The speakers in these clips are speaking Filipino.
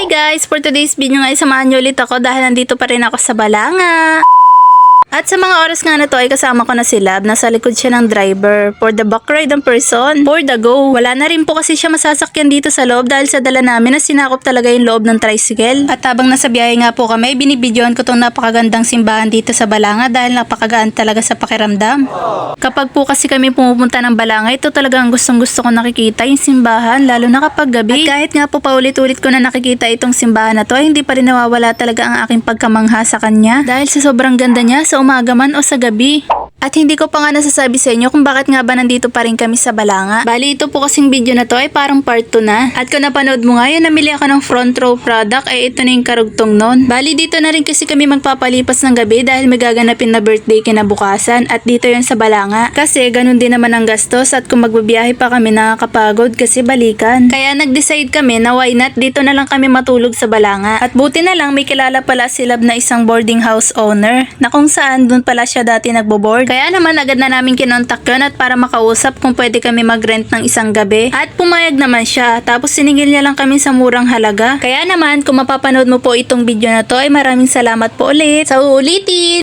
Hi guys! For today's video nga, samahan niyo ulit ako dahil nandito pa rin ako sa Balanga. At sa mga oras nga na to ay kasama ko na si Lab. Nasa likod siya ng driver. For the back ride ng person. For the go. Wala na rin po kasi siya masasakyan dito sa loob dahil sa dala namin na sinakop talaga yung loob ng tricycle. At habang nasa biyahe nga po kami, binibidyoan ko tong napakagandang simbahan dito sa Balanga dahil napakagaan talaga sa pakiramdam. Kapag po kasi kami pumupunta ng Balanga, ito talaga ang gustong gusto ko nakikita yung simbahan, lalo na kapag gabi. At kahit nga po paulit-ulit ko na nakikita itong simbahan na to, ay hindi pa rin nawawala talaga ang aking pagkamangha sa kanya dahil sa sobrang ganda niya sa umaga man o sa gabi. At hindi ko pa nga nasasabi sa inyo kung bakit nga ba nandito pa rin kami sa Balanga. Bali, ito po kasing video na to ay parang part 2 na. At kung napanood mo nga yun, namili ako ng front row product, ay ito na yung karugtong nun. Bali, dito na rin kasi kami magpapalipas ng gabi dahil may gaganapin na birthday kinabukasan. At dito yun sa Balanga. Kasi ganun din naman ang gastos at kung magbabiyahe pa kami nakakapagod kasi balikan. Kaya nag-decide kami na why not dito na lang kami matulog sa Balanga. At buti na lang may kilala pala si Lab na isang boarding house owner na kung saan dun pala siya dati nagbo-board. Kaya naman agad na namin kinontak yun at para makausap kung pwede kami mag-rent ng isang gabi. At pumayag naman siya. Tapos siningil niya lang kami sa murang halaga. Kaya naman kung mapapanood mo po itong video na to ay maraming salamat po ulit. Sa uulitin!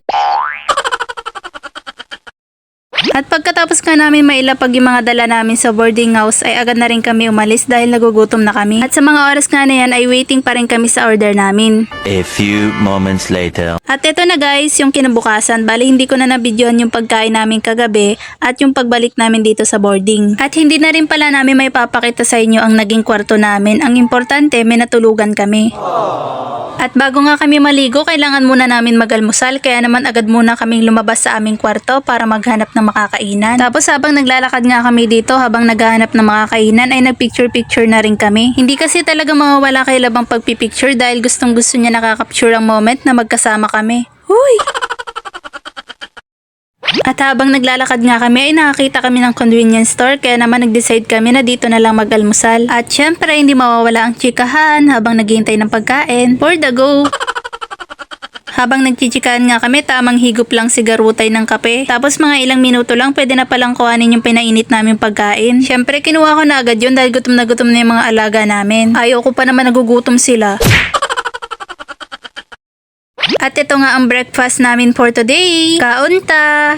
At pagkatapos nga namin mailapag yung mga dala namin sa boarding house ay agad na rin kami umalis dahil nagugutom na kami. At sa mga oras nga na yan ay waiting pa rin kami sa order namin. A few moments later. At ito na guys, yung kinabukasan. Bali hindi ko na nabidyoan yung pagkain namin kagabi at yung pagbalik namin dito sa boarding. At hindi na rin pala namin may papakita sa inyo ang naging kwarto namin. Ang importante, may natulugan kami. At bago nga kami maligo, kailangan muna namin mag-almusal. Kaya naman agad muna kaming lumabas sa aming kwarto para maghanap ng makakainan. Tapos habang naglalakad nga kami dito, habang naghahanap ng makakainan ay nagpicture-picture na rin kami. Hindi kasi talaga mawawala kay Labang pagpipicture dahil gustong gusto niya nakakapture ang moment na magkasama kami. Huy! At habang naglalakad nga kami ay nakakita kami ng convenience store kaya naman nag-decide kami na dito na lang mag-almusal. At syempre hindi mawawala ang chikahan habang naghihintay ng pagkain. For the go! Habang nagchichikahan nga kami, tamang higop lang si garutay ng kape. Tapos mga ilang minuto lang pwede na palang kuhanin yung pinainit namin pagkain. Syempre kinuha ko na agad yun dahil gutom na yung mga alaga namin. Ayaw ko pa naman nagugutom sila. At ito nga ang breakfast namin for today. Kaunta!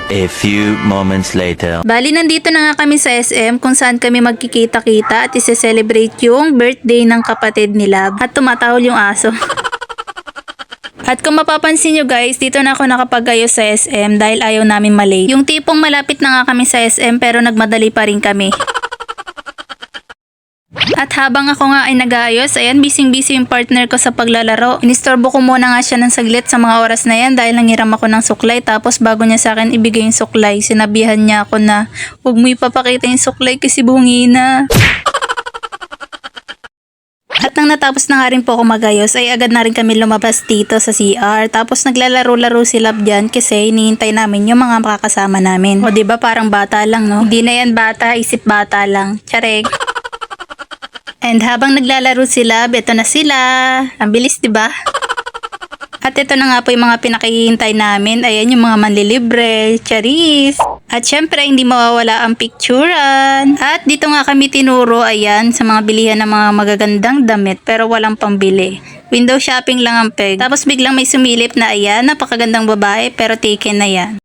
A few moments later. Bali, nandito na nga kami sa SM kung saan kami magkikita-kita at isi-celebrate yung birthday ng kapatid ni Lab. At tumatahol yung aso. At kung mapapansin nyo guys, dito na ako nakapagayos sa SM dahil ayaw namin malate. Yung tipong malapit na nga kami sa SM pero nagmadali pa rin kami. At habang ako nga ay nag-aayos, ayan, busy-busy yung partner ko sa paglalaro. Inistorbo ko muna nga siya ng saglit sa mga oras na yan dahil nangiram ako ng suklay. Tapos bago niya sa akin ibigay yung suklay, sinabihan niya ako na huwag mo ipapakita yung suklay kasi bungi na. At nang natapos na nga rin po ako magayos, ay agad na rin kami lumabas dito sa CR. Tapos naglalaro-laro si Lab dyan kasi hinihintay namin yung mga makakasama namin. O diba parang bata lang, no? Hindi na yan bata, isip bata lang. Tsarek. And habang naglalaro sila, beto na sila. Ang bilis, diba? At ito na nga po yung mga pinakihintay namin. Ayan yung mga manlilibre, charis. At syempre, hindi mawawala ang picturean. At dito nga kami tinuro, ayan, sa mga bilihan ng mga magagandang damit pero walang pambili. Window shopping lang ang peg. Tapos biglang may sumilip na ayan, napakagandang babae pero taken na yan.